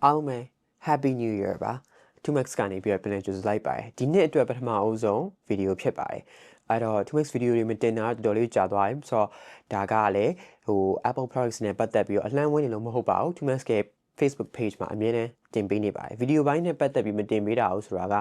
အားလုံးပဲ Happy New Year ပါ 2max ကနေပြီးတော့ပြန်လည်ကြိုဆိုလိုက်ပါတယ်ဒီနှစ်အတွက်ပထမအဦးဆုံးဗီဒီယိုဖြစ်ပါတယ်အဲ့တော့ 2max ဗီဒီယိုတွေမတင်တာတော်တော်လေးကြာသွားပြီဆိုတော့ဒါကလည်းApple products နဲ့ပတ်သက်ပြီးတော့အလှမ်းဝင်းနေလို့မဟုတ်ပါဘူး 2max ရဲ့ Facebook page မှာအမြဲတမ်းတင်ပေးနေပါတယ်ဗီဒီယိုပိုင်းနဲ့ပတ်သက်ပြီးမတင်ပေးတာဘူးဆိုတာက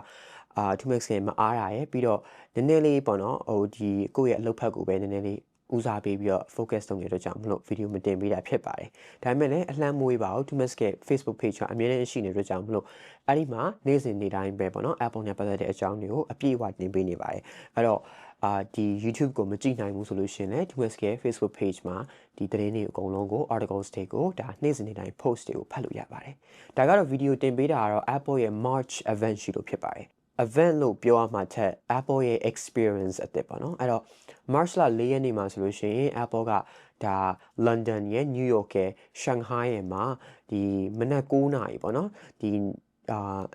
2max ရဲ့မအားတာရယ်ပြီးတော့နည်းနည်းလေးပေါ့နော်ဒီကိုယ့်ရဲ့အလုပ်ဖက်ကိုပဲနည်းနည်းလေးဦးစားပေးပြီးတော့ focus လုပ်နေတဲ့ကြောင့်မလို့ဗီဒီယိုမတင်ပေးတာဖြစ်ပါတယ်။ဒါပေမဲ့လည်းအလှမ်းမွေးပါဘူး 2max ရဲ့ Facebook page ကအမြဲတမ်းရှိနေတဲ့ကြောင့်မလို့အဲ့ဒီမှာနေ့စဉ်နေ့တိုင်းပဲပေါ့နော် Apple နဲ့ပတ်သက်တဲ့အကြောင်းတွေကိုအပြည့်အဝတင်ပေးနေပါတယ်။အဲ့တော့ဒီ YouTube ကိုမကြည့်နိုင်ဘူးဆိုလို့ရှိရင်လည်း 2max ရဲ့ Facebook page မှာဒီသတင်းတွေအကုန်လုံးကို articles တွေကိုဒါနေ့စဉ်နေ့တိုင်း post တွေကိုဖတ်လို့ရပါတယ်။ဒါကတော့ဗီဒီယိုတင်ပေးတာကတော့ Apple ရဲ့ March event ရှိလို့ဖြစ်ပါတယ်။ event လို့ပြောရမှာချက် Apple ရဲ့ experience အသစ်ပေါ့နော်အဲ့တော့ March လ4ရက်နေ့မှာဆိုလို့ရှိရင် Apple ကဒါ London ရဲ့ New York ရဲ့ Shanghai ရဲ့မှာဒီမနက်9နာရီပေါ့နော်ဒီ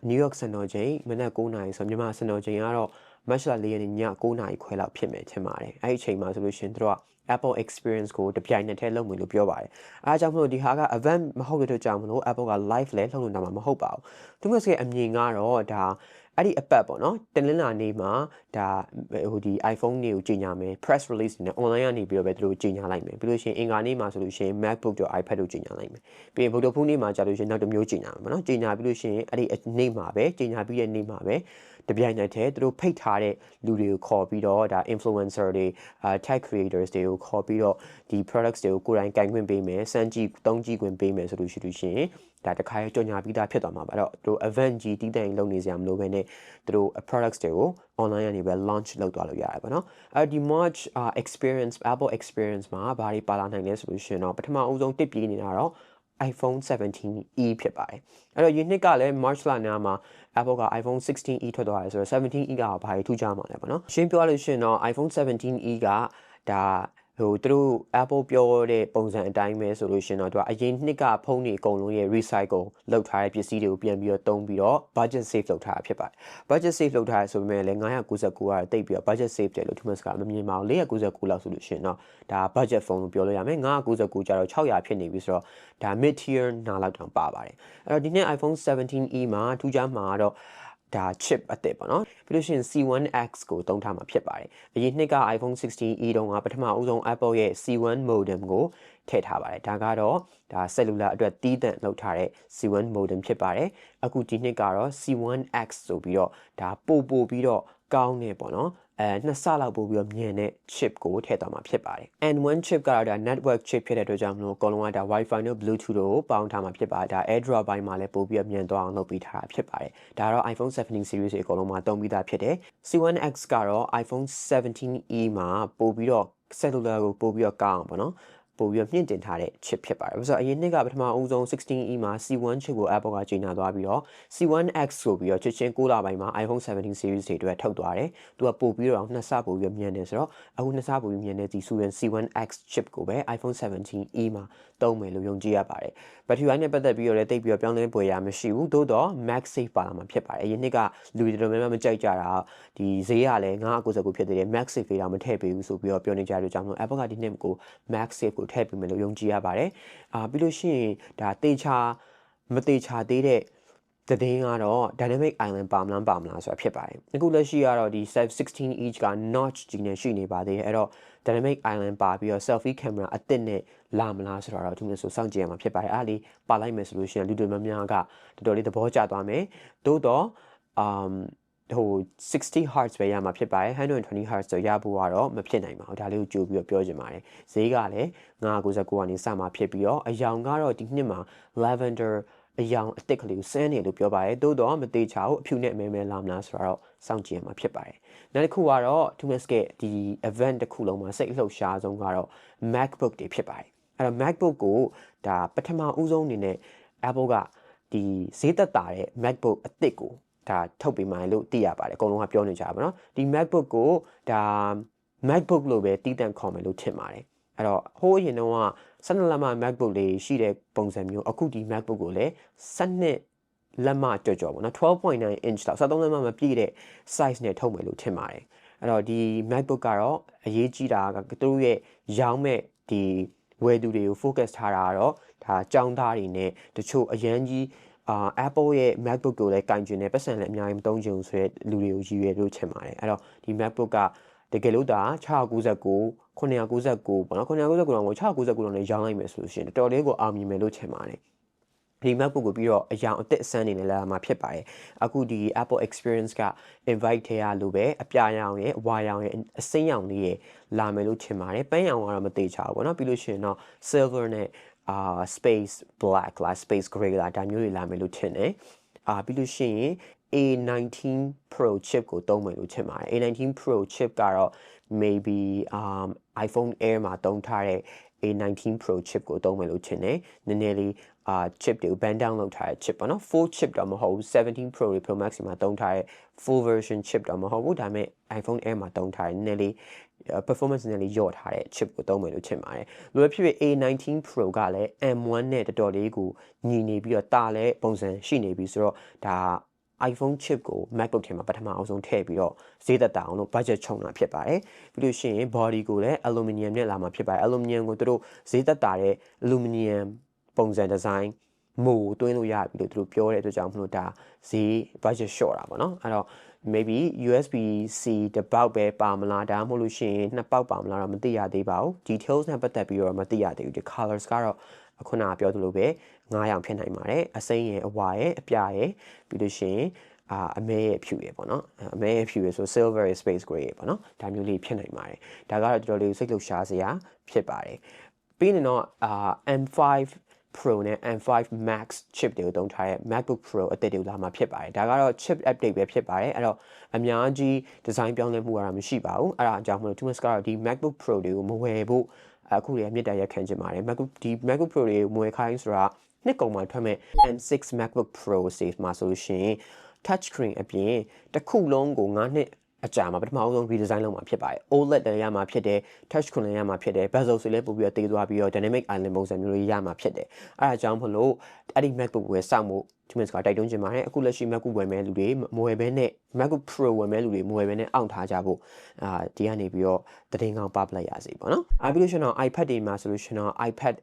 New York စံတော်ချိန်မနက်9နာရီဆိုမြန်မာစံတော်ချိန်ကတော့ March လ4ရက်နေ့ည9နာရီခွဲလောက်ဖြစ်မယ်ထင်ပါတယ်အဲ့ဒီအချိန်မှာဆိုလို့ရှိရင်တို့ကApple experience ကိုတပြိုင်နက်တည်းလုပ်မယ်လို့ပြောပါတယ်။အားကြောင့်မလို့ဒီဟာက event မဟုတ်တဲ့ကြောင့်မလို့ Apple က live လဲလှုပ်လို့တာမှာမဟုတ်ပါဘူး။သူတို့ရဲ့အမြင်ကတော့ဒါအဲ့ဒီအပတ်ပေါ့နော်တနင်္လာနေ့မှာဒါဒီ iPhone တွေကိုကြီးညာမယ် press release နဲ့ online ကနေပြီးတော့ပဲသူတို့ကြီးညာလိုက်မယ်ပြီးလို့ရှိရင်အင်္ဂါနေ့မှာဆိုလို့ရှိရင် MacBook တို့ iPad တို့ကြီးညာလိုက်မယ်ပြီးရင်ဗုဒ္ဓဖူးနေ့မှာကြာလို့ရှိရင်နောက်တစ်မျိုးကြီးညာမယ်ပေါ့နော်ကြီးညာပြီးလို့ရှိရင်အဲ့ဒီနေ့မှာပဲကြီးညာပြီးတဲ့နေ့မှာပဲတပြိုင်နက်တည်းသူတို့ဖိတ်ထားတဲ့လူတွေကိုခေါ်ပြီးတော့ဒါ influencer တွေtech creators တွေကိုခေါ်ပြီးတော့ဒီ products တွေကိုကိုယ်တိုင်ကင်ခွင့်ပေးမယ်စမ်းကြည့်သုံးကြည့်ခွင့်ပေးမယ်ဆိုလို့ရှိရင်ဒါတခါရကြော်ညာပြီးသားဖြစ်သွားမှာပါအဲ့တော့သူတို့ event ကြီးတည်တိုင်လုပ်နေစရာမလိုဘဲနဲ့သူတို့ products တွေကို online ကနေပဲ launch လုပ်သွားလို့ရတယ်ပေါ့နော်အဲ့ဒီ March experience Apple experience မှာဘာတွေပါလာနိုင်လဲဆိုလို့ရှိရင်တော့ပထမအဦးဆုံးတစ်ပြေးနေတာတော့ iPhone 17e ဖြစ်ပါတယ်အဲ့တော့ဒီနှစ်ကလည်း March လနာမှာ Apple က iPhone 16e ထွက်သွားတယ်ဆိုတော့ 17e ကဘာတွေထူးခြားမှာလဲပေါ့နော်ရှင်းပြောလို့ရှိရင်တော့ iPhone 17e ကဒါသူတို့ Apple ပြောတဲ့ပုံစံအတိုင်းပဲဆိုလို့ရှင်တော့သူကအရင်နှစ်ကဖုန်းတွေအကုန်လုံးရဲ့ recycle လုပ်ထားတဲ့ပစ္စည်းတွေကိုပြန်ပြီးတော့သုံးပြီးတော့ budget save လုပ်ထားတာဖြစ်ပါတယ် budget save လုပ်ထားရဆိုပေမဲ့လည်း999ကတော့တိတ်ပြီးတော့ budget save တယ်လို့ 2max ကမမြင်ပါဘူး499လောက်ဆိုလို့ရှင်တော့ဒါ budget phone လို့ပြောလို့ရမယ်999ကျတော့600ဖြစ်နေပြီဆိုတော့ဒါ mid tier နားလောက်တောင်ပါပါတယ်အဲ့တော့ဒီနေ့ iPhone 17e မှာထူးခြားမှာတော့ဒါ chip အသစ်ပေါ့နော်ပြီးလို့ရှိရင် C1X ကိုသုံးထားမှာဖြစ်ပါတယ်အရင်နှစ်က iPhone 16e တုန်းကပထမအဦးဆုံး Apple ရဲ့ C1 modem ကိုထည့်ထားပါတယ်ဒါကတော့ဒါ cellular အတွက်တီးသန့်လုပ်ထားတဲ့ C1 modem ဖြစ်ပါတယ်အခုဒီနှစ်ကတော့ C1X ဆိုပြီးတော့ဒါပို့ပြီးတော့ကောင်းနေပေါ့နော်နှစ်ဆလောက်ပို့ပြီးတော့မြန်တဲ့ chip ကိုထည့်သွားမှာဖြစ်ပါတယ် N1 chip ကတော့ဒါ network chip ဖြစ်တဲ့အတွက်ကြောင့်မလို့အကုန်လုံးကဒါ Wi-Fi နဲ့ Bluetooth တို့ပေါင်းထားမှာဖြစ်ပါတယ်ဒါ AirDrop ဘိုင်းမှာလည်းပို့ပြီးတော့မြန်သွားအောင်လုပ်ပေးထားတာဖြစ်ပါတယ်ဒါတော့ iPhone 17 series တွေအကုန်လုံးမှာသုံးပြီးသားဖြစ်တယ် C1X ကတော့ iPhone 17e မှာပို့ပြီးတော့ cellular ကိုပို့ပြီးတော့ကောင်းအောင်ပေါ့နော်ပို့ပြီးတော့မြင့်တင်ထားတဲ့ chip ဖြစ်ပါတယ်။ဆိုတော့အရင်နှစ်ကပထမအဦးဆုံး 16e မှာ C1 chip ကို Apple ကကြေညာသွားပြီးတော့ C1X ဆိုပြီးတော့ချက်ချင်း6လပိုင်းမှာ iPhone 17 series တွေအတွက်ထုတ်သွားတယ်။သူကပို့ပြီးတော့နှစ်ဆပို့ပြီးမြန်တယ်ဆိုတော့အခုနှစ်ဆပို့ပြီးမြန်တဲ့ဒီ C1X chip ကိုပဲ iPhone 17e မှာသုံးမယ်လို့ယုံကြည်ရပါတယ်။ဘက်ထရီပိုင်းနဲ့ပတ်သက်ပြီးတော့လည်းတိတ်ပြီးတော့ပြောင်းလဲပွေရမရှိဘူး။သို့တော့ MagSafe ပါလာမှာဖြစ်ပါတယ်။အရင်နှစ်ကလူတွေတော်တော်များများမကြိုက်ကြတာဒီဈေးကလည်း999ဖြစ်သေးတယ် MagSafe တွေတော့မထည့်ပေးဘူးဆိုပြီးတော့ပြောနေကြတဲ့ကြောင့်မို့ Apple ကဒီနှစ်ကို MagSafe ကိုထည့်ပေးမယ်လို့ယုံကြည်ရပါတယ်ပြီးလို့ရှိရင်ဒါတေချာမတေချာသေးတဲ့သတင်းကတော့ Dynamic Island ပါမလားဆိုတာဖြစ်ပါတယ်အခုလက်ရှိကတော့ဒီ 16 inch က notch ကြီးနဲ့ရှိနေပါသေးတယ်အဲ့တော့ Dynamic Island ပါပြီးတော့ selfie camera အသစ်နဲ့လာမလားဆိုတော့သူမျိုးဆိုစောင့်ကြည့်ရမှာဖြစ်ပါတယ်အားလေးပါလိုက်မယ်ဆိုလို့ရှိရင်လူတွေများများကတော်တော်လေးသဘောကျသွားမယ်သို့တော့60 Hz ပဲရမှာဖြစ်ပါတယ်120 Hz ဆိုရဖို့ကတော့မဖြစ်နိုင်ပါဘူးဒါလေးကိုကြိုပြီးတော့ပြောချင်ပါတယ်ဈေးကလည်း999ကနေစမှာဖြစ်ပြီးတော့အယောင်ကတော့ဒီနှစ်မှာ lavender အယောင်အသစ်ကလေးကိုစမ်းနေလို့ပြောပါတယ်သို့တော့မသေးချာဘူးအဖြူနဲ့မဲလာမလားဆိုတော့စောင့်ကြည့်ရမှာဖြစ်ပါတယ်နောက်တစ်ခုကတော့ 2max ကဒီ event တစ်ခုလုံးမှာစိတ်လှုပ်ရှားဆုံးကတော့ MacBook တွေဖြစ်ပါတယ်အဲ့တော့ MacBook ကိုဒါပထမဦးဆုံးအနေနဲ့ Apple ကဒီဈေးသက်သာတဲ့ MacBook အသစ်ကိုဒါထုတ်ပေးမှလို့သိရပါတယ်အကုန်လုံးကပြောနေကြပါတော့ဒီ MacBook ကိုဒါ MacBook လို့ပဲတည်တံ့ခေါ်မယ်လို့ထင်ပါတယ်အဲ့တော့ဟိုးအရင်တော့12လက်မ MacBook လေးရှိတဲ့ပုံစံမျိုးအခုဒီ MacBook ကိုလည်း12လက်မကြော်ပေါ့နော် 12.9 inch လောက်13လက်မမပြည့်တဲ့ size နဲ့ထုတ်မယ်လို့ထင်ပါတယ်အဲ့တော့ဒီ MacBook ကတော့အရေးကြီးတာကသူတို့ရဲ့ရောင်းမဲ့ဒီဝယ်သူတွေကို focus ထားတာကတော့ဒါចောင်းသားတွေနဲ့တချို့အရန်ကြီး Apple ရဲ့ MacBook ကိုလည်းကင်ကျင်နေပတ်စံလည်းအများကြီးမသုံးချင်ဘူးဆိုတဲ့လူတွေကိုရည်ရွယ်လို့ချင်ပါတယ်အဲ့တော့ဒီ MacBook ကတကယ်လို့ဒါ699 999ပေါ့နော်999တော့မဟုတ်699တော့လည်းရောင်းလိုက်မယ်ဆိုလို့ရှိရင်တော်တော်လေးကိုအောင်မြင်မယ်လို့ထင်ပါတယ်ဒီ MacBook ကိုပြီးတော့အယောင်အသစ်အစမ်းနေနဲ့လာမှာဖြစ်ပါတယ်အခုဒီ Apple Experience က invite ထဲရလို့ပဲအပြာရောင်ရဲ့အဝါရောင်ရဲ့အစိမ်းရောင်လေးရဲ့လာမယ်လို့ထင်ပါတယ်ပန်းရောင်ကတော့မသေးချဘူးပေါ့နော်ပြီးလို့ရှိရင်တော့ silver နဲ့space black လား space gray လားဒါမျိုးတွေလာမယ်လို့ထင်တယ်ပြီးလို့ရှိရင်A19 Pro chip ကိုသုံးမယ်လို့ထင်ပါတယ် A19 Pro chip ကတော့ maybe iPhone Air မှာသုံးထားတဲ့ A19 Pro chip ကိုသုံးမယ်လို့ထင်တယ်နည်းနည်းလေးchip တွေကို band down လုပ်ထားတဲ့ chip ပေါ့နော် full chip တော့မဟုတ်ဘူး17 Pro တွေ Pro Max မှာသုံးထားတဲ့ full version chip တော့မဟုတ်ဘူးဒါပေမဲ့ iPhone Air မှာသုံးထားတဲ့နည်းနည်းလေးperformance နည်းနည်းလေးညော့ထားတဲ့ chip ကိုသုံးမယ်လို့ထင်ပါတယ်လိုပဲဖြစ်ဖြစ် A19 Pro ကလည်း M1 နဲ့တော်တော်လေးကိုညီနေပြီးတော့တာလည်းပုံစံရှိနေပြီဆိုတော့ဒါ iPhone chip ကို MacBook ထဲမှာပထမအောင်ဆုံးထည့်ပြီးတော့ဈေးသက်သာအောင်လို့ budget ချုံတာဖြစ်ပါတယ်ပြီးလို့ရှိရင် body ကိုလည်း aluminum နဲ့လာမှာဖြစ်ပါတယ် aluminum ကိုသူတို့ဈေးသက်သာတဲ့ aluminum ပုံစံ design မို့တွင်းလို့ရပြီလို့သူတို့ပြောတဲ့အတွက်ကြောင့်မလို့ဒါဈေး budget short တာပေါ့နော်အဲ့တော့ maybe USB-C တစ်ပေါက်ပဲပါမလားဒါမှမဟုတ်လို့ရှိရင်နှစ်ပေါက်ပါမလားတော့မသိရသေးပါဘူး details နဲ့ပတ်သက်ပြီးတော့မသိရသေးဘူးဒီ colors ကတော့ခုနကပြောသလိုပဲ9ရောင်ဖြစ်နိုင်ပါတယ်အစိမ်းရဲ့အဝါရဲ့အပြာရဲ့ပြီးလို့ရှိရင်အမဲရဲ့ဖြူရဲ့ပေါ့နော်အမဲရဲ့ဖြူရဲ့ဆို silver ရဲ့ space gray ရဲ့ပေါ့နော်ဒါမျိုးလေးဖြစ်နိုင်ပါတယ်ဒါကတော့တော်တော်လေးစိတ်လှုပ်ရှားစရာဖြစ်ပါတယ်ပြီးရင်တော့M5 Pro နဲ့ M5 Max chip တွေကိုသုံးထားတဲ့ MacBook Pro အသစ်တွေလာမှာဖြစ်ပါတယ်ဒါကတော့ chip update ပဲဖြစ်ပါတယ်အဲ့တော့အများကြီး design ပြောင်းလဲမှုကတော့မရှိပါဘူးအဲ့ဒါအကြောင်းမလို့ Thomas ကတော့ဒီ MacBook Pro တွေကိုမဝယ်ဖို့အခုလည်းမြစ်တာရက်ခံချင်ပါတယ် MacBook Pro တွေမဝယ်ခိုင်းဆိုတာနှစ်ကုန်မှာထွက်မဲ့ M6 MacBook Pro တွေမှာဆိုလို့ရှိရင် touch screen အပြင်တစ်ခုလုံးကို9နှစ်အကြာမှာပထမဆုံး redesign လုပ်မှာဖြစ်ပါတယ် OLED လည်းရမှာဖြစ်တယ် touch screen လည်းရမှာဖြစ်တယ် bezel ဆိုလည်းပို့ပြီးတော့တေးသွားပြီးတော့ dynamic island ပုံစံမျိုးလေးရမှာဖြစ်တယ်အဲဒါကြောင့်မလို့အဲ့ဒီ MacBook ဝယ်စောင့်ဖို့ဒီမှာတိုက်တွန်းချင်ပါတယ်အခုလက်ရှိ MacBook ဝယ်မဲ့လူတွေမဝယ်ဘဲနဲ့ MacBook Pro ဝယ်မဲ့လူတွေမဝယ်ဘဲနဲ့အောင့်ထားကြဖို့ဒီကနေပြီးတော့တည်ငောင်းပပလိုက်ရစီပေါ့နော်ပြီးလို့ရှိရင်တော့ iPad တွေမှာဆိုလို့ရှိရင်တော့ iPad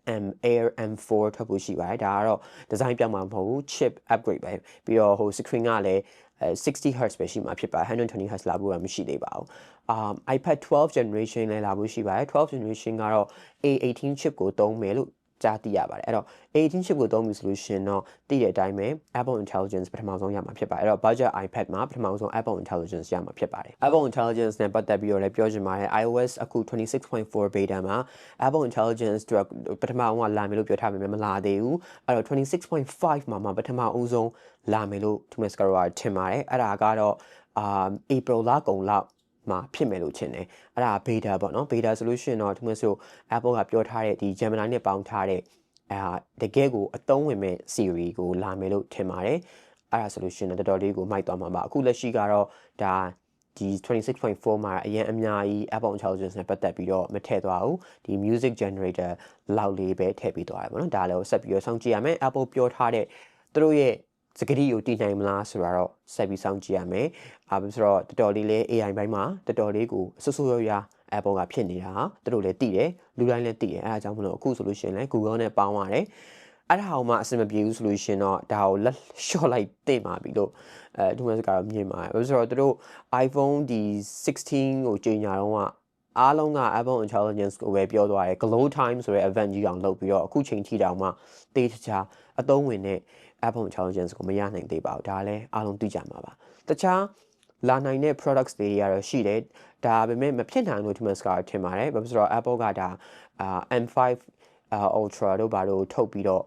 Air M4 ထွက်ဖို့ရှိပါတယ်ဒါကတော့ design ပြောင်းမှာမဟုတ်ဘူး chip upgrade ပဲပြီးတော့ဟို screen ကလည်း60 Hz ပဲရှိမှာဖြစ်ပါတယ်120 Hz လာဖို့တော့မရှိသေးပါဘူးiPad 12 generation လည်းလာဖို့ရှိပါတယ်12 generation ကတော့ A18 chip ကိုသုံးမယ်လို့ကြားသိရပါတယ်အဲ့တော့ A18 chip ကိုသုံးပြီဆိုလို့ရှိရင်တော့သိတဲ့အတိုင်းပဲ Apple Intelligence ပထမဆုံးရမှာဖြစ်ပါတယ်အဲ့တော့ budget iPad မှာပထမဆုံး Apple Intelligence ရမှာဖြစ်ပါတယ် Apple Intelligence နဲ့ပတ်သက်ပြီးတော့လည်းပြောချင်ပါတယ် iOS အခု 26.4 beta မှာ Apple Intelligence တို့ပထမဆုံးကလာမယ်လို့ပြောထားပေမဲ့မလာသေးဘူးအဲ့တော့ 26.5 မှာပထမဦးဆုံးလာမယ်လို့ Thomas ကတော့ထင်ပါတယ်အဲ့ဒါကတော့April လကုန်လောက်မှာဖြစ်မယ်လို့ထင်တယ်အဲ့ဒါ beta ပေါ့နော် beta ဆိုလို့ရှိရင်တော့ဒီမှာဆို Apple ကပြောထားတဲ့ဒီ Gemini နဲ့ပေါင်းထားတဲ့တကယ်ကိုအသုံးဝင်မဲ့ Siri ကိုလာမယ်လို့ထင်ပါတယ်အဲ့ဒါဆိုလို့ရှိရင်တော်တော်လေးကိုမိုက်သွားမှာပါအခုလက်ရှိကတော့ဒါဒီ 26.4 မှာအရင်အများကြီး Apple Intelligence နဲ့ပတ်သက်ပြီးတော့မထည့်သွားဘူးဒီ music generator လောက်လေးပဲထည့်ပြီးသွားတယ်ပေါ့နော်ဒါလည်းဆက်ပြီးတော့စောင့်ကြည့်ရမယ် Apple ပြောထားတဲ့သူတို့ရဲ့စကတိကိုတည်နိုင်မလားဆိုတာတော့ဆက်ပြီးစောင့်ကြည့်ရမယ်ဆိုတော့တော်တော်လေးလေး AI ဘိုင်းမှာတော်တော်လေးကိုဆူဆူရွာ Apple ကဖြစ်နေတာသူတို့လည်းသိတယ်လူတိုင်းလည်းသိတယ်အဲဒါကြောင့်မလို့အခုဆိုလို့ရှိရင်လည်း Google နဲ့ပေါင်းရတယ်အဲ့ဒါဟောမှအဆင်မပြေဘူးဆိုလို့ရှိရင်တော့ဒါကိုလက်လျှော့လိုက်တင်ပါပြီလို့ဒီမှာကတော့မြင်ပါတယ်ဆိုတော့သူတို့ iPhone ဒီ 16ကိုကြေညာတော့အားလုံးက Apple Intelligence ကိုပဲပြောသွားတယ် Glow Time ဆိုတဲ့ event ကြီးအောင်လုပ်ပြီးတော့အခုချိန်ထိတောင်မှတေးတခြားအသုံးဝင်တဲ့ Apple Intelligence ကိုမရနိုင်သေးပါဘူးဒါလည်းအားလုံးသိကြမှာပါတခြားလာနိုင်တဲ့ products တွေကတော့ရှိတယ်ဒါပေမဲ့မဖြစ်နိုင်လို့ Thomas ကထင်ပါတယ်ဘာဖြစ်လို့ Apple ကဒါM5 Ultra တို့ဘာလို့ထုတ်ပြီးတော့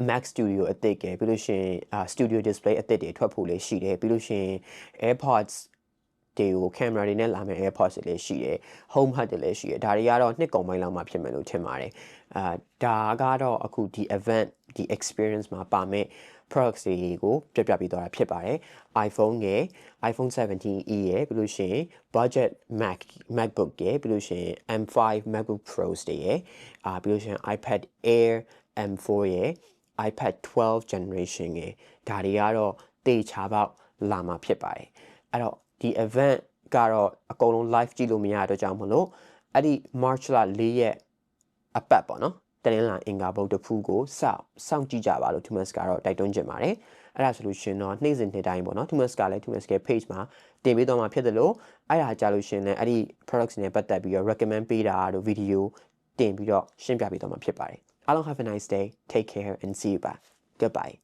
Mac Studio အသစ်ကပြီးလို့ရှိရင် Studio Display အသစ်တွေထွက်ဖို့လည်းရှိတယ်ပြီးလို့ရှိရင် AirPods တွေကို camera တွေနဲ့လာမယ့် AirPods တွေလည်းရှိတယ် Home Hub တွေလည်းရှိတယ်ဒါတွေကတော့နှစ်ကုန်ပိုင်းလောက်မှဖြစ်မယ်လို့ထင်ပါတယ်ဒါကတော့အခုဒီ event ဒီ experience မှာပါမယ့် products တွေကိုပြပြပေးသွားတာဖြစ်ပါတယ် iPhone ရဲ့ iPhone 17e ရဲ့ပြီးလို့ရှိရင် budget MacBook ရဲ့ပြီးလို့ရှိရင် M5 MacBook Pros တွေရဲ့ပြီးလို့ရှိရင် iPad Air M4 ရဲ့ iPad 12 generation ရဲ့ဒါတွေကတော့တေချာပေါက်လာမှာဖြစ်ပါတယ်အဲ့တော့ဒီ event ကတော့အကုန်လုံး live ကြည့်လို့မရတဲ့အတွက်ကြောင့်မလို့အဲ့ဒီ March လ4ရက်အပတ်ပေါ့နော် တနင်္လာအင်္ဂါဘုတ်တစ်ခုကိုစောင့်ကြည့်ကြပါလို့ Tumas ကတော့တိုက်တွန်းချင်ပါတယ်အဲ့ဒါဆိုလို့ရှင်တော့နေ့စဉ်နေ့တိုင်းပေါ့နော် Tumas ကလည်း Tumas ရဲ့ page မှာတင်ပေးတော့မှာဖြစ်တယ်လို့အဲ့ဒါကြာလို့ရှင်လည်းအဲ့ဒီ products နဲ့ပတ်သက်ပြီးတော့ recommend ပေးတာတို့ video တင်ပြီးတော့ရှင်းပြပေးတော့မှာဖြစ်ပါတယ်အားလုံး have a nice day take care and see you back goodbye